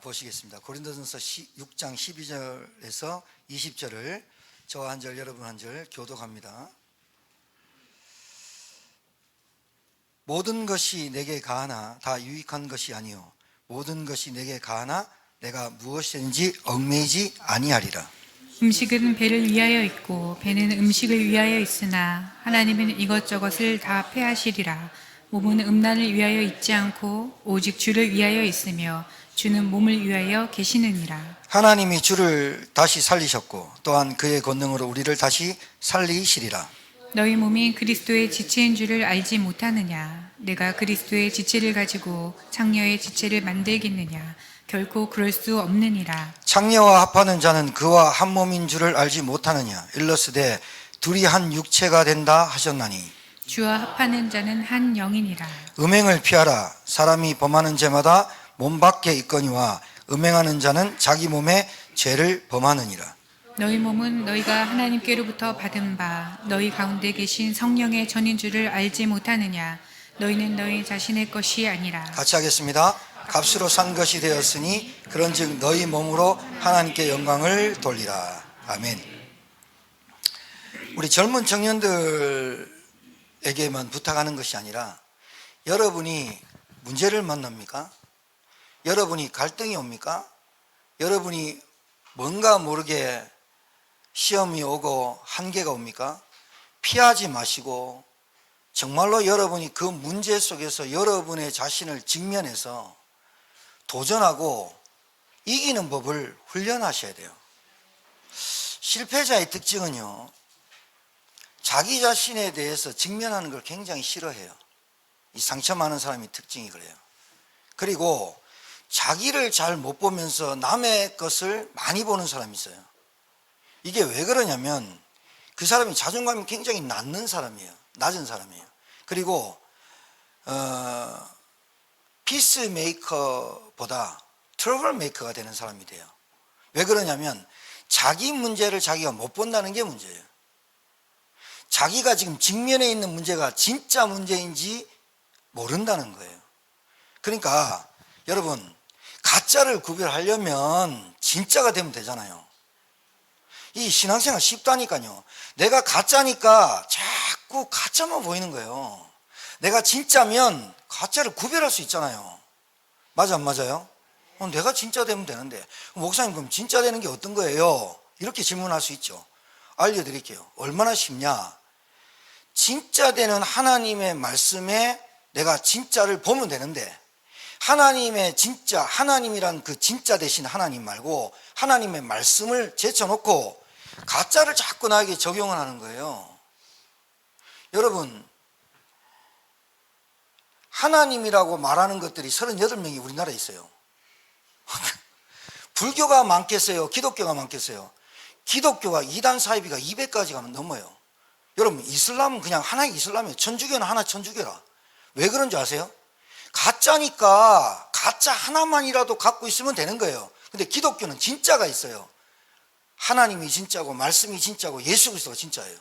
보시겠습니다. 고린도전서 6장 12절에서 20절을 저와 한 절 여러분 한 절 교독합니다. 모든 것이 내게 가하나 다 유익한 것이 아니요 모든 것이 내게 가하나 내가 무엇이든지 얽매이지 아니하리라. 음식은 배를 위하여 있고 배는 음식을 위하여 있으나 하나님은 이것저것을 다 패하시리라. 몸은 음란을 위하여 있지 않고 오직 주를 위하여 있으며 주는 몸을 위하여 계시느니라. 하나님이 주를 다시 살리셨고 또한 그의 권능으로 우리를 다시 살리시리라. 너희 몸이 그리스도의 지체인 줄을 알지 못하느냐? 내가 그리스도의 지체를 가지고 창녀의 지체를 만들겠느냐? 결코 그럴 수 없느니라. 창녀와 합하는 자는 그와 한 몸인 줄을 알지 못하느냐? 일러스되 둘이 한 육체가 된다 하셨나니 주와 합하는 자는 한 영이니라. 음행을 피하라. 사람이 범하는 죄마다 몸 밖에 있거니와 음행하는 자는 자기 몸에 죄를 범하느니라. 너희 몸은 너희가 하나님께로부터 받은 바 너희 가운데 계신 성령의 전인 줄을 알지 못하느냐? 너희는 너희 자신의 것이 아니라. 같이 하겠습니다. 값으로 산 것이 되었으니 그런즉 너희 몸으로 하나님께 영광을 돌리라. 아멘. 우리 젊은 청년들에게만 부탁하는 것이 아니라 여러분이 문제를 만납니까? 여러분이 갈등이 옵니까? 여러분이 뭔가 모르게 시험이 오고 한계가 옵니까? 피하지 마시고 정말로 여러분이 그 문제 속에서 여러분의 자신을 직면해서 도전하고 이기는 법을 훈련하셔야 돼요. 실패자의 특징은요, 자기 자신에 대해서 직면하는 걸 굉장히 싫어해요. 이 상처 많은 사람의 특징이 그래요. 그리고 자기를 잘 못 보면서 남의 것을 많이 보는 사람이 있어요. 이게 왜 그러냐면 그 사람이 자존감이 굉장히 낮은 사람이에요. 그리고 피스메이커보다 트러블 메이커가 되는 사람이 돼요. 왜 그러냐면 자기 문제를 자기가 못 본다는 게 문제예요. 자기가 지금 직면해 있는 문제가 진짜 문제인지 모른다는 거예요. 그러니까 여러분, 가짜를 구별하려면 진짜가 되면 되잖아요. 이 신앙생활 쉽다니까요. 내가 가짜니까 자꾸 가짜만 보이는 거예요. 내가 진짜면 가짜를 구별할 수 있잖아요. 맞아, 안 맞아요? 내가 진짜 되면 되는데, 목사님 그럼 진짜 되는 게 어떤 거예요? 이렇게 질문할 수 있죠. 알려드릴게요. 얼마나 쉽냐? 진짜 되는 하나님의 말씀에 내가 진짜를 보면 되는데, 하나님의 진짜, 하나님이란 그 진짜 되신 하나님 말고 하나님의 말씀을 제쳐놓고 가짜를 자꾸 나에게 적용을 하는 거예요. 여러분, 하나님이라고 말하는 것들이 38명이 우리나라에 있어요. 불교가 많겠어요? 기독교가 많겠어요? 기독교가 이단 사이비가 200가지가 넘어요. 여러분, 이슬람은 그냥 하나의 이슬람이에요. 천주교는 하나 천주교라. 왜 그런지 아세요? 가짜니까 가짜 하나만이라도 갖고 있으면 되는 거예요. 근데 기독교는 진짜가 있어요. 하나님이 진짜고 말씀이 진짜고 예수 그리스도가 진짜예요.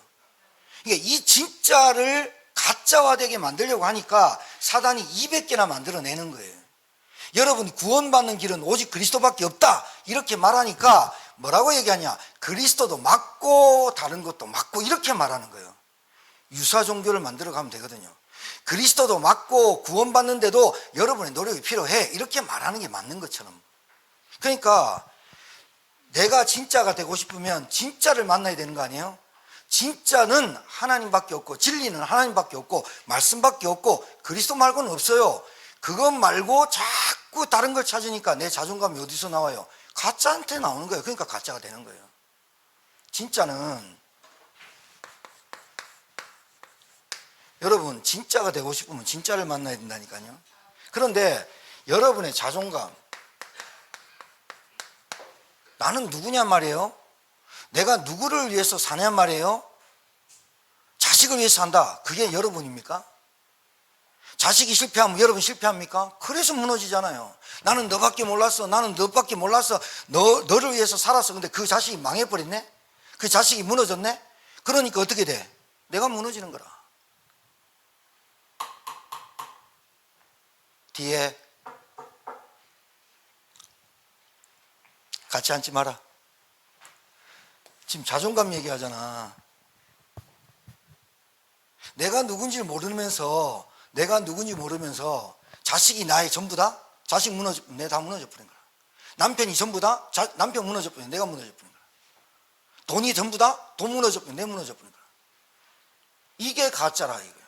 그러니까 이 진짜를 가짜화되게 만들려고 하니까 사단이 200개나 만들어내는 거예요. 여러분, 구원받는 길은 오직 그리스도밖에 없다 이렇게 말하니까 뭐라고 얘기하냐? 그리스도도 맞고 다른 것도 맞고 이렇게 말하는 거예요. 유사 종교를 만들어 가면 되거든요. 그리스도도 맞고 구원받는데도 여러분의 노력이 필요해 이렇게 말하는 게 맞는 것처럼. 그러니까 내가 진짜가 되고 싶으면 진짜를 만나야 되는 거 아니에요? 진짜는 하나님밖에 없고 진리는 하나님밖에 없고 말씀밖에 없고 그리스도 말고는 없어요. 그것 말고 자꾸 다른 걸 찾으니까 내 자존감이 어디서 나와요? 가짜한테 나오는 거예요. 그러니까 가짜가 되는 거예요. 진짜는, 여러분, 진짜가 되고 싶으면 진짜를 만나야 된다니까요. 그런데 여러분의 자존감, 나는 누구냐 말이에요? 내가 누구를 위해서 사냐 말이에요? 자식을 위해서 산다. 그게 여러분입니까? 자식이 실패하면 여러분 실패합니까? 그래서 무너지잖아요. 나는 너밖에 몰랐어. 나는 너밖에 몰랐어. 너를 위해서 살았어. 근데 그 자식이 망해버렸네? 그 자식이 무너졌네? 그러니까 어떻게 돼? 내가 무너지는 거라. 뒤에 같이 앉지 마라. 지금 자존감 얘기하잖아. 내가 누군지 모르면서 자식이 나의 전부다? 자식 무너져, 내가 다 무너져 버린 거야. 남편이 전부다? 남편 무너져 버린 거야. 내가 무너져 버린 거야. 돈이 전부다? 돈 무너져 버린 거야. 내가 무너져 버린 거야. 이게 가짜라 이거야.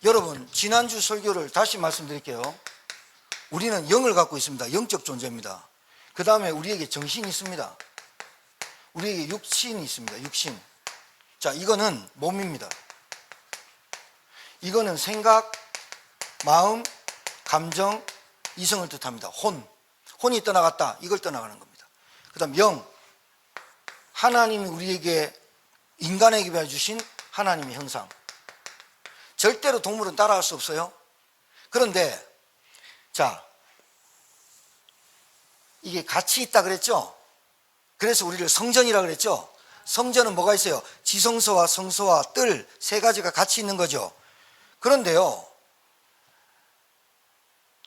여러분, 지난주 설교를 다시 말씀드릴게요. 우리는 영을 갖고 있습니다. 영적 존재입니다. 그 다음에 우리에게 정신이 있습니다. 우리에게 육신이 있습니다. 육신. 자, 이거는 몸입니다. 이거는 생각, 마음, 감정, 이성을 뜻합니다. 혼이 떠나갔다. 이걸 떠나가는 겁니다. 그 다음 영. 하나님이 우리에게 인간에게 주신 하나님의 형상. 절대로 동물은 따라할 수 없어요. 그런데 자, 이게 같이 있다 그랬죠? 그래서 우리를 성전이라 그랬죠? 성전은 뭐가 있어요? 지성소와 성소와 뜰 세 가지가 같이 있는 거죠. 그런데요,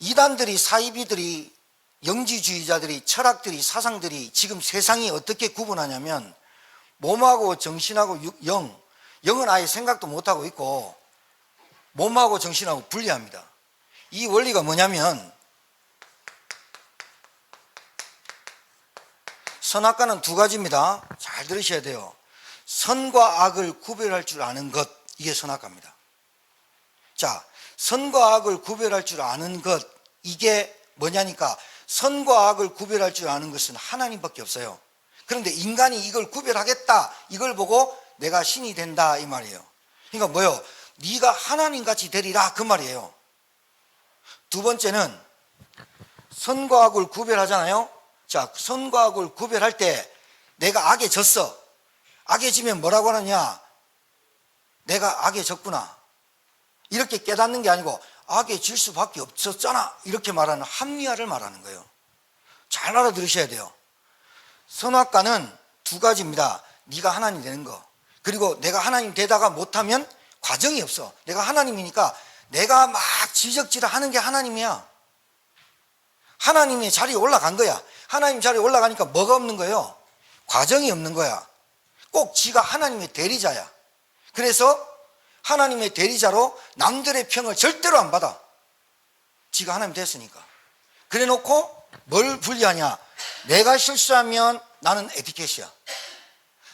이단들이, 사이비들이, 영지주의자들이, 철학들이, 사상들이 지금 세상이 어떻게 구분하냐면 몸하고 정신하고 영은 아예 생각도 못하고 있고 몸하고 정신하고 분리합니다. 이 원리가 뭐냐면 선악과는 두 가지입니다. 잘 들으셔야 돼요. 선과 악을 구별할 줄 아는 것, 이게 선악과입니다. 자, 선과 악을 구별할 줄 아는 것, 이게 뭐냐니까 선과 악을 구별할 줄 아는 것은 하나님밖에 없어요. 그런데 인간이 이걸 구별하겠다, 이걸 보고 내가 신이 된다 이 말이에요. 그러니까 뭐요? 네가 하나님같이 되리라 그 말이에요. 두 번째는 선과 악을 구별하잖아요. 자, 선과 악을 구별할 때 내가 악에 졌어. 악에 지면 뭐라고 하느냐? 내가 악에 졌구나. 이렇게 깨닫는 게 아니고 악에 질 수밖에 없었잖아. 이렇게 말하는 합리화를 말하는 거예요. 잘 알아들으셔야 돼요. 선악과는 두 가지입니다. 네가 하나님 되는 거. 그리고 내가 하나님 되다가 못하면 과정이 없어. 내가 하나님이니까 내가 막 지적질을 하는 게 하나님이야. 하나님의 자리에 올라간 거야. 하나님 자리에 올라가니까 뭐가 없는 거예요? 과정이 없는 거야. 꼭 지가 하나님의 대리자야. 그래서 하나님의 대리자로 남들의 평을 절대로 안 받아. 지가 하나님 됐으니까. 그래 놓고 뭘 분리하냐? 내가 실수하면 나는 에티켓이야.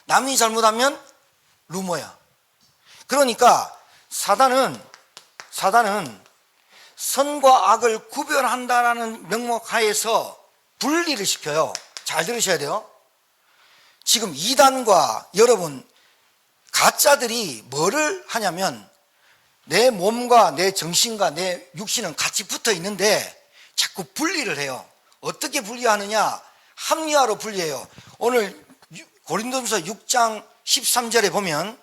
남이 잘못하면 루머야. 그러니까 사단은 선과 악을 구별한다라는 명목 하에서 분리를 시켜요. 잘 들으셔야 돼요. 지금 이단과 여러분 가짜들이 뭐를 하냐면 내 몸과 내 정신과 내 육신은 같이 붙어 있는데 자꾸 분리를 해요. 어떻게 분리하느냐? 합리화로 분리해요. 오늘 고린도전서 6장 13절에 보면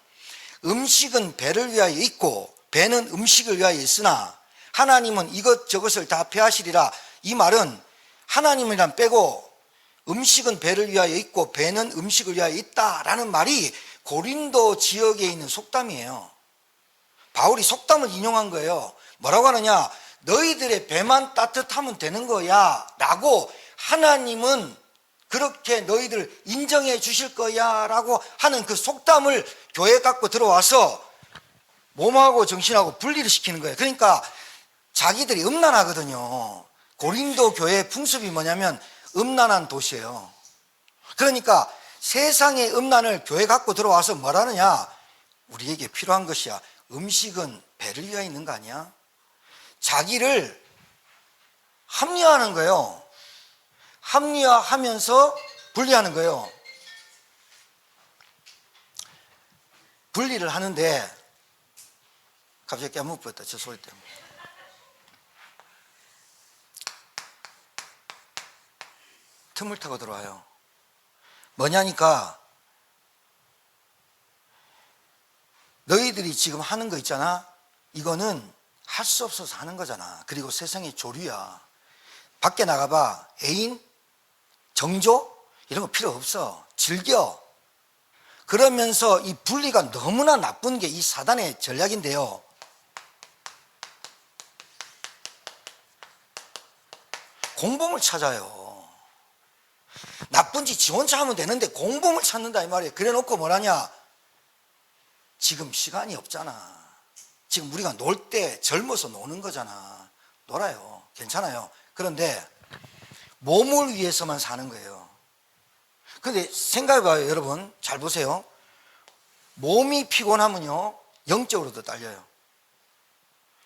음식은 배를 위하여 있고 배는 음식을 위하여 있으나 하나님은 이것저것을 다 폐하시리라. 이 말은 하나님이란 빼고 음식은 배를 위하여 있고 배는 음식을 위하여 있다라는 말이 고린도 지역에 있는 속담이에요. 바울이 속담을 인용한 거예요. 뭐라고 하느냐? 너희들의 배만 따뜻하면 되는 거야 라고, 하나님은 그렇게 너희들 인정해 주실 거야 라고 하는 그 속담을 교회에 갖고 들어와서 몸하고 정신하고 분리를 시키는 거예요. 그러니까 자기들이 음란하거든요. 고린도 교회의 풍습이 뭐냐면 음란한 도시예요. 그러니까 세상의 음란을 교회 갖고 들어와서 뭐라느냐? 우리에게 필요한 것이야. 음식은 배를 위하여 있는 거 아니야? 자기를 합리화하는 거예요. 합리화하면서 분리하는 거예요. 분리를 하는데 갑자기 깨물 뻔했다. 저 소리 때문에. 틈을 타고 들어와요. 뭐냐니까 너희들이 지금 하는 거 있잖아. 이거는 할 수 없어서 하는 거잖아. 그리고 세상의 조류야. 밖에 나가봐. 애인, 정조 이런 거 필요 없어. 즐겨. 그러면서 이 분리가 너무나 나쁜 게 이 사단의 전략인데요. 공범을 찾아요. 나쁜 짓 지 혼자 하면 되는데 공범을 찾는다 이 말이에요. 그래 놓고 뭐라냐? 지금 시간이 없잖아. 지금 우리가 놀 때 젊어서 노는 거잖아. 놀아요. 괜찮아요. 그런데 몸을 위해서만 사는 거예요. 근데 생각해봐요. 여러분 잘 보세요. 몸이 피곤하면요 영적으로도 딸려요.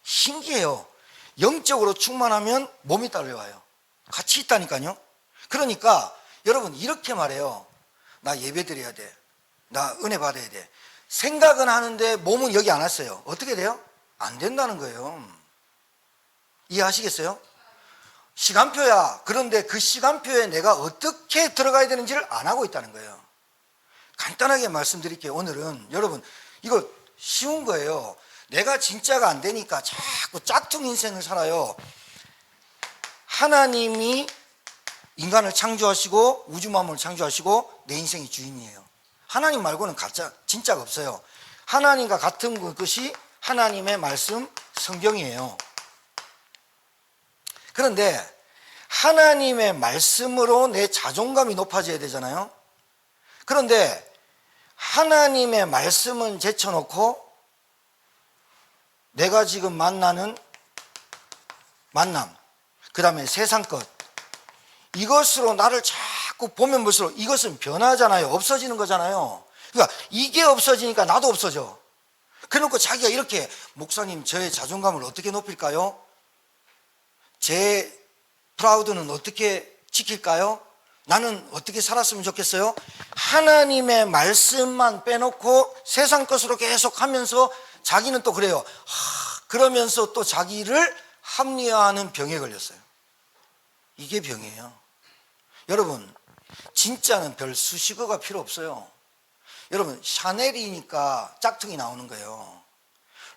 신기해요. 영적으로 충만하면 몸이 딸려와요. 같이 있다니까요. 그러니까 여러분 이렇게 말해요. 나 예배 드려야 돼. 나 은혜 받아야 돼. 생각은 하는데 몸은 여기 안 왔어요. 어떻게 돼요? 안 된다는 거예요. 이해하시겠어요? 시간표야. 그런데 그 시간표에 내가 어떻게 들어가야 되는지를 안 하고 있다는 거예요. 간단하게 말씀드릴게요. 오늘은 여러분 이거 쉬운 거예요. 내가 진짜가 안 되니까 자꾸 짝퉁 인생을 살아요. 하나님이 인간을 창조하시고 우주 만물을 창조하시고 내 인생의 주인이에요. 하나님 말고는 가짜 진짜가 없어요. 하나님과 같은 것이 하나님의 말씀 성경이에요. 그런데 하나님의 말씀으로 내 자존감이 높아져야 되잖아요. 그런데 하나님의 말씀은 제쳐놓고 내가 지금 만나는 만남, 그 다음에 세상 것, 이것으로 나를 자꾸 보면 볼수록 이것은 변하잖아요. 없어지는 거잖아요. 그러니까 이게 없어지니까 나도 없어져. 그래놓고 자기가 이렇게 목사님 저의 자존감을 어떻게 높일까요? 제 프라우드는 어떻게 지킬까요? 나는 어떻게 살았으면 좋겠어요? 하나님의 말씀만 빼놓고 세상 것으로 계속 하면서 자기는 또 그래요. 그러면서 또 자기를 합리화하는 병에 걸렸어요. 이게 병이에요. 여러분 진짜는 별 수식어가 필요 없어요. 여러분 샤넬이니까 짝퉁이 나오는 거예요.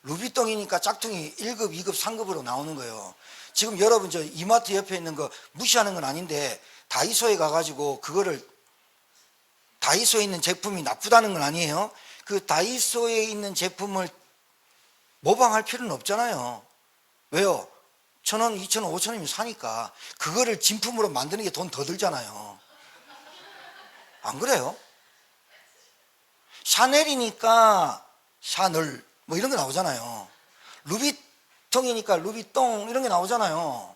루비통이니까 짝퉁이 1급, 2급, 3급으로 나오는 거예요. 지금 여러분 저 이마트 옆에 있는 거 무시하는 건 아닌데 다이소에 가가지고 그거를 다이소에 있는 제품이 나쁘다는 건 아니에요. 그 다이소에 있는 제품을 모방할 필요는 없잖아요. 왜요? 1,000원, 2,000원, 5,000원이면 사니까 그거를 진품으로 만드는 게 돈 더 들잖아요. 안 그래요? 샤넬이니까 샤넬 뭐 이런 거 나오잖아요. 루비통이니까 루비똥 이런 게 나오잖아요.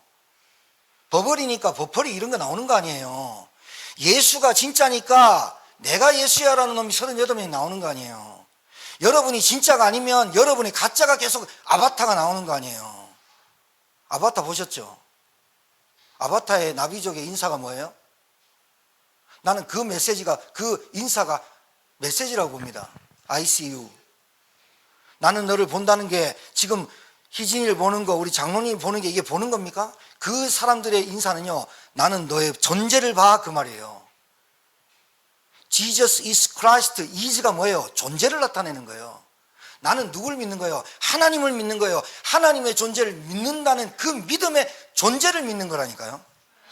버벌이니까 버펄이 이런 거 나오는 거 아니에요. 예수가 진짜니까 내가 예수야라는 놈이 38명이 나오는 거 아니에요. 여러분이 진짜가 아니면 여러분이 가짜가 계속 아바타가 나오는 거 아니에요. 아바타 보셨죠? 아바타의 나비족의 인사가 뭐예요? 나는 그 메시지가, 그 인사가 메시지라고 봅니다. I see you. 나는 너를 본다는 게 지금 희진이를 보는 거, 우리 장로님이 보는 게 이게 보는 겁니까? 그 사람들의 인사는요, 나는 너의 존재를 봐, 그 말이에요. Jesus is Christ. is가 뭐예요? 존재를 나타내는 거예요. 나는 누굴 믿는 거예요? 하나님을 믿는 거예요. 하나님의 존재를 믿는다는 그 믿음의 존재를 믿는 거라니까요.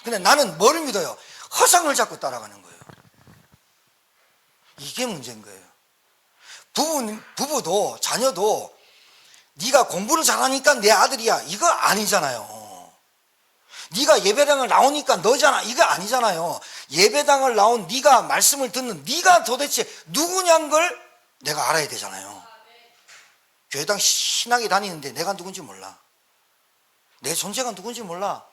근데 나는 뭘 믿어요? 허상을 자꾸 따라가는 거예요. 이게 문제인 거예요. 부부도 자녀도 네가 공부를 잘하니까 내 아들이야, 이거 아니잖아요. 네가 예배당을 나오니까 너잖아, 이거 아니잖아요. 예배당을 나온 네가 말씀을 듣는 네가 도대체 누구냐는 걸 내가 알아야 되잖아요. 교회당 신나게 다니는데 내가 누군지 몰라. 내 존재가 누군지 몰라.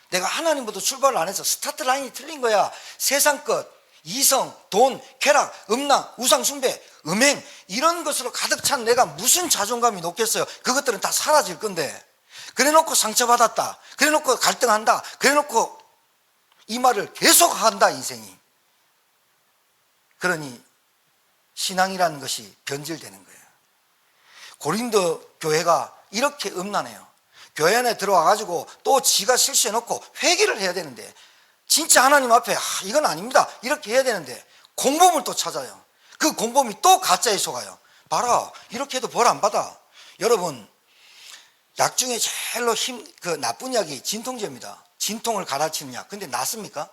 내가 하나님부터 출발을 안 해서 스타트 라인이 틀린 거야. 세상 것, 이성, 돈, 쾌락, 음란, 우상 숭배, 음행 이런 것으로 가득 찬 내가 무슨 자존감이 높겠어요. 그것들은 다 사라질 건데, 그래놓고 상처받았다, 그래놓고 갈등한다, 그래놓고 이 말을 계속한다 인생이. 그러니 신앙이라는 것이 변질되는 거예요. 고린도 교회가 이렇게 음란해요. 교회 안에 들어와가지고 또 지가 실수해놓고 회개를 해야 되는데, 진짜 하나님 앞에 이건 아닙니다 이렇게 해야 되는데 공범을 또 찾아요. 그 공범이 또 가짜에 속아요. 봐라, 이렇게 해도 벌 안 받아. 여러분, 약 중에 제일로 나쁜 약이 진통제입니다. 진통을 가라치는 약. 근데 낫습니까?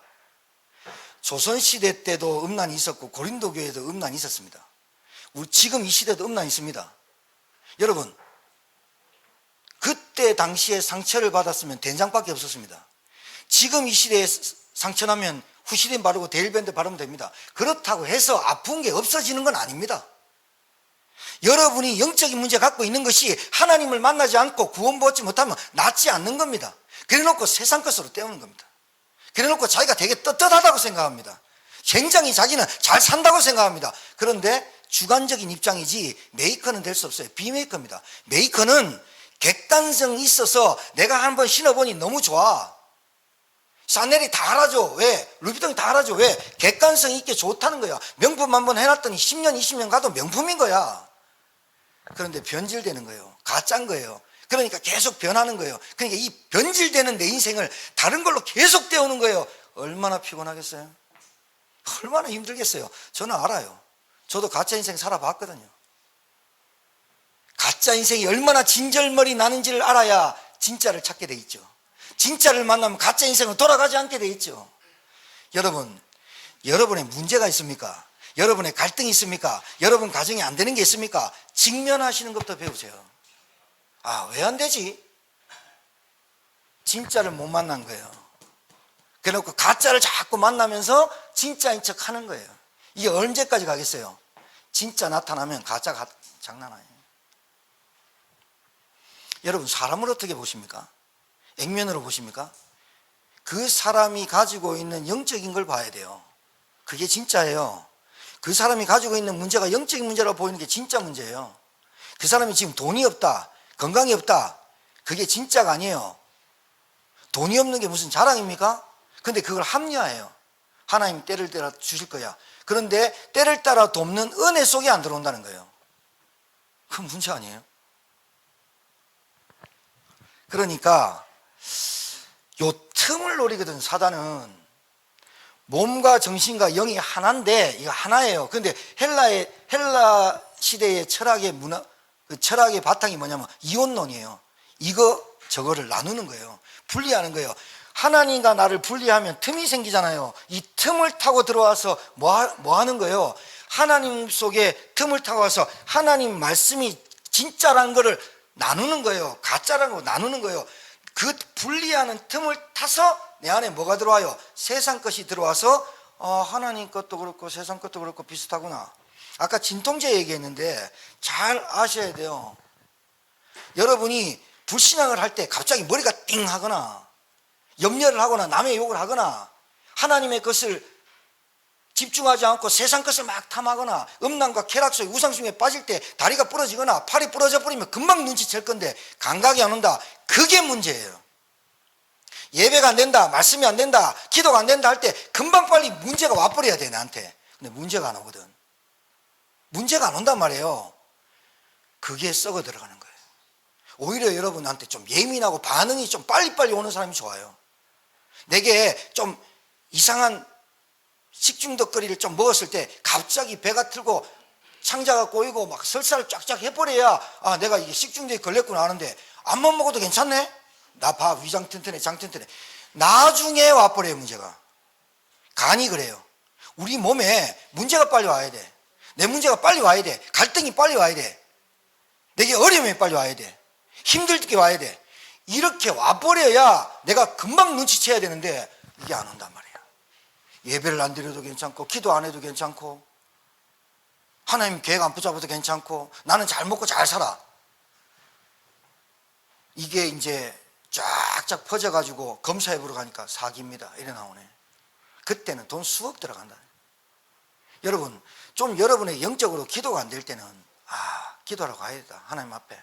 조선시대 때도 음란이 있었고 고린도 교회에도 음란이 있었습니다. 우리 지금 이 시대도 음란이 있습니다. 여러분, 그때 당시에 상처를 받았으면 된장밖에 없었습니다. 지금 이 시대에 상처나면 후시딘 바르고 데일밴드 바르면 됩니다. 그렇다고 해서 아픈 게 없어지는 건 아닙니다. 여러분이 영적인 문제 갖고 있는 것이 하나님을 만나지 않고 구원받지 못하면 낫지 않는 겁니다. 그래놓고 세상 것으로 때우는 겁니다. 그래놓고 자기가 되게 떳떳하다고 생각합니다. 굉장히 자기는 잘 산다고 생각합니다. 그런데 주관적인 입장이지 메이커는 될 수 없어요. 비메이커입니다. 메이커는 객관성이 있어서 내가 한번 신어보니 너무 좋아. 샤넬이 다 알아줘. 왜? 루비통이 다 알아줘. 왜? 객관성 있게 좋다는 거야. 명품 한번 해놨더니 10년 20년 가도 명품인 거야. 그런데 변질되는 거예요. 가짜인 거예요. 그러니까 계속 변하는 거예요. 그러니까 이 변질되는 내 인생을 다른 걸로 계속 때우는 거예요. 얼마나 피곤하겠어요? 얼마나 힘들겠어요? 저는 알아요. 저도 가짜 인생 살아봤거든요. 가짜 인생이 얼마나 진절머리 나는지를 알아야 진짜를 찾게 돼 있죠. 진짜를 만나면 가짜 인생은 돌아가지 않게 돼 있죠. 여러분, 여러분의 문제가 있습니까? 여러분의 갈등이 있습니까? 여러분 가정이 안 되는 게 있습니까? 직면하시는 것부터 배우세요. 아, 왜 안 되지? 진짜를 못 만난 거예요. 그래놓고 가짜를 자꾸 만나면서 진짜인 척 하는 거예요. 이게 언제까지 가겠어요? 진짜 나타나면 가짜가 장난 아니에요. 여러분, 사람을 어떻게 보십니까? 액면으로 보십니까? 그 사람이 가지고 있는 영적인 걸 봐야 돼요. 그게 진짜예요. 그 사람이 가지고 있는 문제가 영적인 문제라고 보이는 게 진짜 문제예요. 그 사람이 지금 돈이 없다, 건강이 없다, 그게 진짜가 아니에요. 돈이 없는 게 무슨 자랑입니까? 근데 그걸 합리화해요. 하나님 때를 따라 주실 거야. 그런데 때를 따라 돕는 은혜 속에 안 들어온다는 거예요. 그건 문제 아니에요? 그러니까 요 틈을 노리거든. 사단은 몸과 정신과 영이 하나인데, 이거 하나예요. 근데 헬라 시대의 철학의 문화, 그 철학의 바탕이 뭐냐면 이혼론이에요. 이거 저거를 나누는 거예요. 분리하는 거예요. 하나님과 나를 분리하면 틈이 생기잖아요. 이 틈을 타고 들어와서 뭐 하는 거예요? 하나님 속에 틈을 타고 와서 하나님 말씀이 진짜라는 거를 나누는 거예요. 가짜라는 거 나누는 거예요. 그 분리하는 틈을 타서 내 안에 뭐가 들어와요? 세상 것이 들어와서 하나님 것도 그렇고 세상 것도 그렇고 비슷하구나. 아까 진통제 얘기했는데 잘 아셔야 돼요. 여러분이 불신앙을 할 때 갑자기 머리가 띵 하거나 염려를 하거나 남의 욕을 하거나 하나님의 것을 집중하지 않고 세상 것을 막 탐하거나 음란과 쾌락 속에 우상숭에 빠질 때 다리가 부러지거나 팔이 부러져 버리면 금방 눈치챌 건데 감각이 안 온다. 그게 문제예요. 예배가 안 된다, 말씀이 안 된다, 기도가 안 된다 할 때 금방 빨리 문제가 와버려야 돼, 나한테. 근데 문제가 안 오거든. 문제가 안 온단 말이에요. 그게 썩어 들어가는 거예요. 오히려 여러분한테 좀 예민하고 반응이 좀 빨리빨리 오는 사람이 좋아요. 내게 좀 이상한 식중독거리를 좀 먹었을 때 갑자기 배가 틀고 창자가 꼬이고 막 설사를 쫙쫙 해버려야 내가 이게 식중독에 걸렸구나 하는데 암만 먹어도 괜찮네? 나 봐, 위장 튼튼해, 장 튼튼해. 나중에 와버려요, 문제가. 간이 그래요. 우리 몸에 문제가 빨리 와야 돼. 내 문제가 빨리 와야 돼. 갈등이 빨리 와야 돼. 내게 어려움이 빨리 와야 돼. 힘들게 와야 돼. 이렇게 와버려야 내가 금방 눈치채야 되는데 이게 안 온단 말이야. 예배를 안 드려도 괜찮고 기도 안 해도 괜찮고 하나님 계획 안 붙잡아도 괜찮고 나는 잘 먹고 잘 살아. 이게 이제 쫙쫙 퍼져가지고 검사해 보러 가니까 사기입니다. 이래 나오네. 그때는 돈 수억 들어간다. 여러분, 좀 여러분의 영적으로 기도가 안 될 때는 기도하러 가야 되다. 하나님 앞에.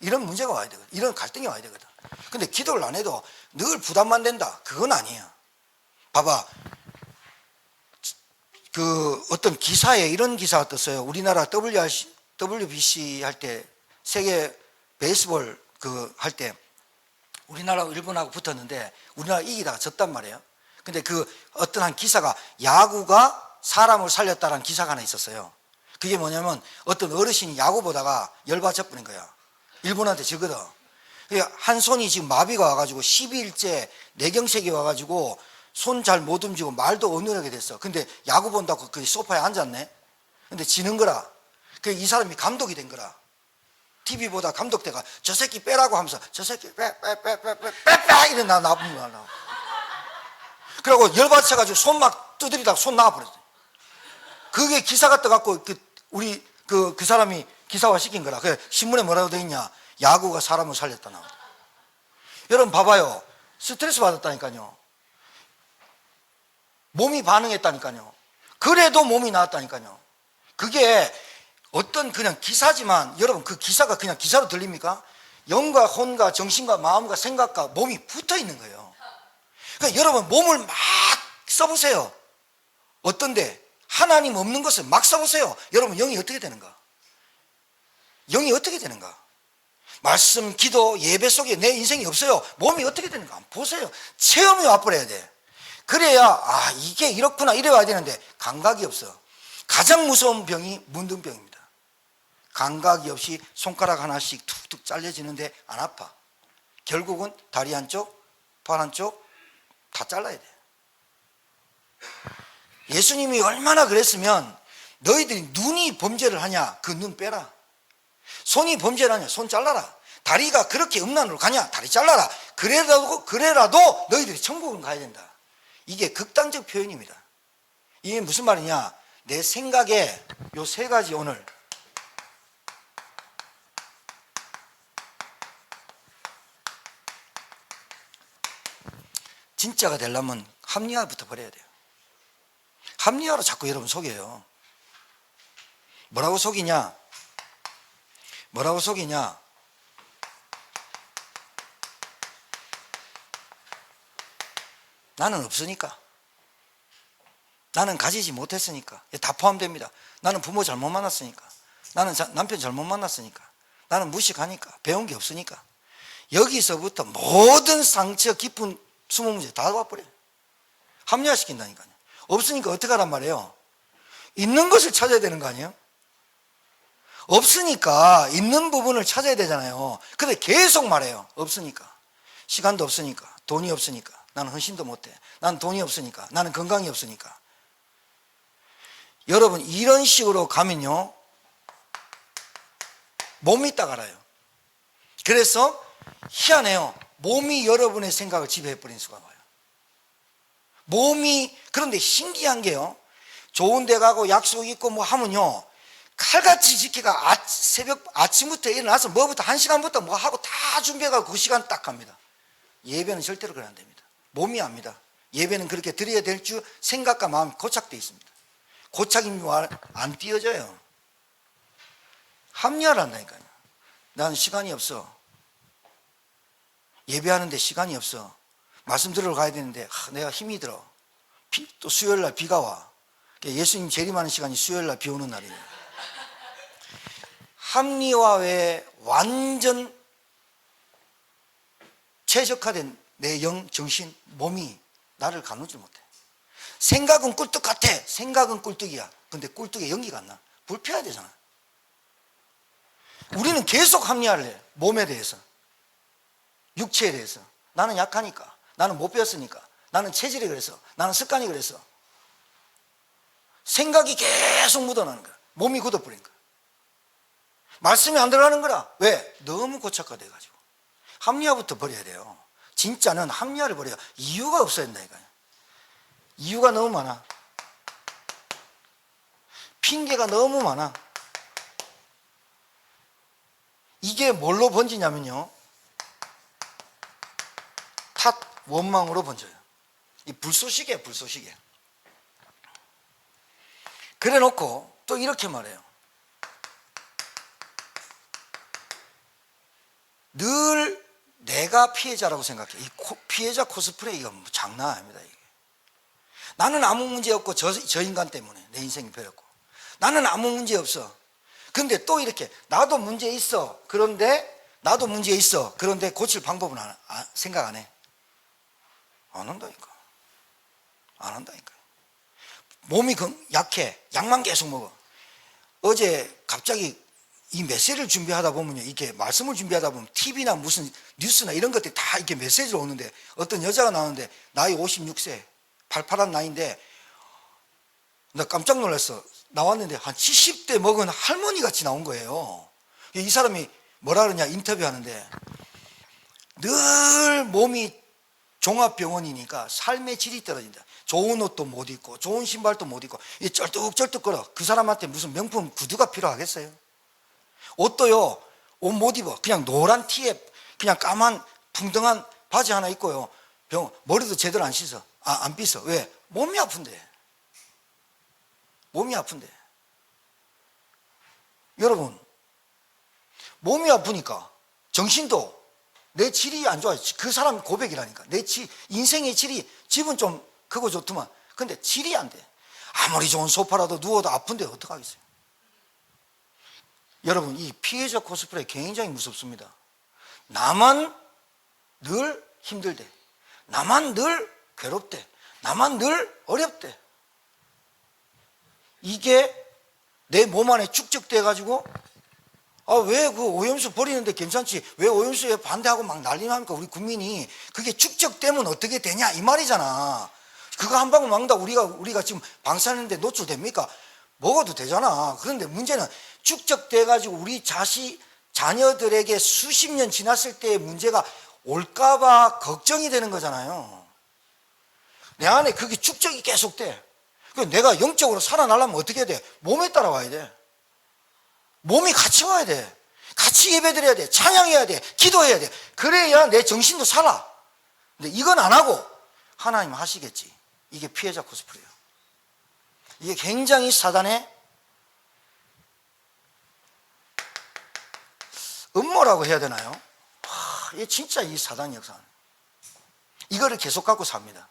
이런 문제가 와야 되거든. 이런 갈등이 와야 되거든. 근데 기도를 안 해도 늘 부담만 된다. 그건 아니에요. 봐봐. 그 어떤 기사에 이런 기사가 떴어요. 우리나라 WBC 할 때 세계 베이스볼 그 할 때 우리나라하고 일본하고 붙었는데 우리나라 이기다가 졌단 말이에요. 근데 그 어떤 한 기사가 야구가 사람을 살렸다라는 기사가 하나 있었어요. 그게 뭐냐면 어떤 어르신이 야구 보다가 열받쳐 버린 거야. 일본한테 지거든. 한 손이 지금 마비가 와가지고 12일째 뇌경색이 와가지고 손 잘 못 움직이고 말도 어눌하게 됐어. 근데 야구 본다고 그 소파에 앉았네. 근데 지는 거라. 그 이 사람이 감독이 된 거라. TV 보다 감독대가 저 새끼 빼라고 하면서 저 새끼 빼 이래 나쁜 거야. 그리고 열받쳐가지고 손 막 두드리다가 손 나가버렸어요. 그게 기사가 떠갖고 우리 그 사람이 기사화 시킨 거라. 그래 신문에 뭐라고 돼 있냐? 야구가 사람을 살렸다 나오더라. 여러분 봐봐요. 스트레스 받았다니까요. 몸이 반응했다니까요. 그래도 몸이 나았다니까요. 그게 어떤 그냥 기사지만 여러분 그 기사가 그냥 기사로 들립니까? 영과 혼과 정신과 마음과 생각과 몸이 붙어 있는 거예요. 그러니까 여러분 몸을 막 써보세요. 어떤데? 하나님 없는 것을 막 써보세요. 여러분 영이 어떻게 되는가? 영이 어떻게 되는가? 말씀, 기도, 예배 속에 내 인생이 없어요. 몸이 어떻게 되는가? 보세요. 체험이 와버려야 돼. 그래야 이게 이렇구나 이래 와야 되는데 감각이 없어. 가장 무서운 병이 문둥병입니다. 감각이 없이 손가락 하나씩 툭툭 잘려지는데 안 아파. 결국은 다리 한쪽, 발 한쪽 다 잘라야 돼. 예수님이 얼마나 그랬으면 너희들이 눈이 범죄를 하냐? 그 눈 빼라. 손이 범죄를 하냐? 손 잘라라. 다리가 그렇게 음란으로 가냐? 다리 잘라라. 그래라도 너희들이 천국을 가야 된다. 이게 극단적 표현입니다. 이게 무슨 말이냐? 내 생각에 요 세 가지 오늘 진짜가 되려면 합리화부터 버려야 돼요. 합리화로 자꾸 여러분 속여요. 뭐라고 속이냐? 뭐라고 속이냐? 나는 없으니까. 나는 가지지 못했으니까. 다 포함됩니다. 나는 부모 잘못 만났으니까. 나는 남편 잘못 만났으니까. 나는 무식하니까. 배운 게 없으니까. 여기서부터 모든 상처 깊은 숨은 문제 다 와버려요. 합리화시킨다니까요. 없으니까 어떻게 하란 말이에요? 있는 것을 찾아야 되는 거 아니에요? 없으니까 있는 부분을 찾아야 되잖아요. 근데 계속 말해요. 없으니까. 시간도 없으니까. 돈이 없으니까. 나는 헌신도 못해. 나는 돈이 없으니까. 나는 건강이 없으니까. 여러분 이런 식으로 가면요 몸이 딱 알아요. 그래서 희한해요. 몸이 여러분의 생각을 지배해버리는 수가 와요. 몸이. 그런데 신기한 게요, 좋은 데 가고 약속 있고 뭐 하면요 칼같이 지키가 새벽 아침부터 일어나서 뭐부터 1시간부터 뭐 하고 다 준비해가고 그 시간 딱 갑니다. 예배는 절대로 그러면 안 됩니다. 몸이 압니다. 예배는 그렇게 드려야 될 줄 생각과 마음이 고착되어 있습니다. 고착이 안 띄어져요. 합리화를 한다니까요. 나는 시간이 없어. 예배하는데 시간이 없어. 말씀 들으러 가야 되는데 내가 힘이 들어. 또 수요일날 비가 와. 예수님 재림하는 시간이 수요일날 비 오는 날이에요. 합리화 외에 완전 최적화된 내 영, 정신, 몸이 나를 가누지 못해. 생각은 꿀떡 같아. 생각은 꿀떡이야. 근데 꿀떡에 연기가 안 나. 불펴야 되잖아. 우리는 계속 합리화를 해. 몸에 대해서, 육체에 대해서. 나는 약하니까. 나는 못 배웠으니까. 나는 체질이 그래서. 나는 습관이 그래서. 생각이 계속 묻어나는 거야. 몸이 굳어버린 거야. 말씀이 안 들어가는 거라. 왜? 너무 고착화돼가지고. 합리화부터 버려야 돼요. 진짜는 합리화를 버려야 이유가 없어야 된다니까요. 이유가 너무 많아. 핑계가 너무 많아. 이게 뭘로 번지냐면요, 탓, 원망으로 번져요. 이 불쏘시개, 불쏘시개. 그래 놓고 또 이렇게 말해요. 늘 내가 피해자라고 생각해. 이 피해자 코스프레이가 뭐 장난 아닙니다. 이게. 나는 아무 문제 없고 저 인간 때문에 내 인생이 배웠고, 나는 아무 문제 없어. 근데 또 이렇게 나도 문제 있어. 그런데 나도 문제 있어. 그런데 고칠 방법은 생각 안 해. 안 한다니까. 안 한다니까. 몸이 약해. 약만 계속 먹어. 어제 갑자기 이 메시지를 준비하다 보면요, 이렇게 말씀을 준비하다 보면 TV나 무슨 뉴스나 이런 것들이 다 이렇게 메시지로 오는데, 어떤 여자가 나오는데 나이 56세 팔팔한 나이인데 나 깜짝 놀랐어. 나왔는데 한 70대 먹은 할머니 같이 나온 거예요. 이 사람이 뭐라 그러냐, 인터뷰하는데 늘 몸이 종합병원이니까 삶의 질이 떨어진다. 좋은 옷도 못 입고 좋은 신발도 못 입고 이 쩔뚝쩔뚝거려. 그 사람한테 무슨 명품 구두가 필요하겠어요? 옷도요, 옷 못 입어. 그냥 노란 티에 그냥 까만 풍덩한 바지 하나 입고요, 머리도 제대로 안 씻어. 안 빗어. 왜? 몸이 아픈데. 몸이 아픈데. 여러분, 몸이 아프니까 정신도 내 질이 안 좋아요. 그 사람 고백이라니까. 인생의 질이, 집은 좀 그거 좋더만. 근데 질이 안 돼. 아무리 좋은 소파라도 누워도 아픈데 어떡하겠어요? 여러분, 이 피해자 코스프레 굉장히 무섭습니다. 나만 늘 힘들대. 나만 늘 괴롭대. 나만 늘 어렵대. 이게 내 몸 안에 축적돼 가지고, 왜 그 오염수 버리는데 괜찮지? 왜 오염수에 반대하고 막 난리 납니까? 우리 국민이. 그게 축적되면 어떻게 되냐? 이 말이잖아. 그거 한 방울 막는다 우리가 지금 방사능인데 노출됩니까? 먹어도 되잖아. 그런데 문제는 축적돼 가지고 우리 자녀들에게 수십 년 지났을 때의 문제가 올까봐 걱정이 되는 거잖아요. 내 안에 그게 축적이 계속돼. 내가 영적으로 살아나려면 어떻게 해야 돼? 몸에 따라와야 돼. 몸이 같이 와야 돼. 같이 예배드려야 돼. 찬양해야 돼. 기도해야 돼. 그래야 내 정신도 살아. 근데 이건 안 하고 하나님 하시겠지. 이게 피해자 코스프레예요. 이게 굉장히 사단의 음모라고 해야 되나요? 이게 진짜 이 사단 역사. 이거를 계속 갖고 삽니다.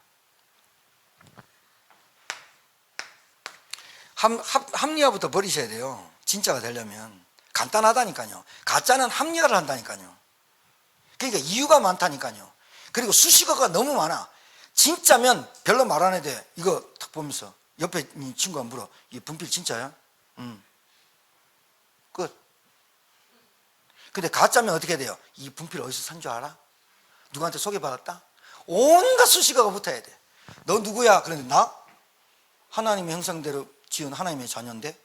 합리화부터 버리셔야 돼요. 진짜가 되려면. 간단하다니까요. 가짜는 합리화를 한다니까요. 그러니까 이유가 많다니까요. 그리고 수식어가 너무 많아. 진짜면 별로 말 안 해도 돼. 이거 딱 보면서 옆에 있는 친구가 물어. 이 분필 진짜야? 끝. 근데 가짜면 어떻게 돼요? 이 분필 어디서 산 줄 알아? 누구한테 소개받았다? 온갖 수식어가 붙어야 돼. 너 누구야? 그런데 나? 하나님의 형상대로 지은 하나님의 자녀인데?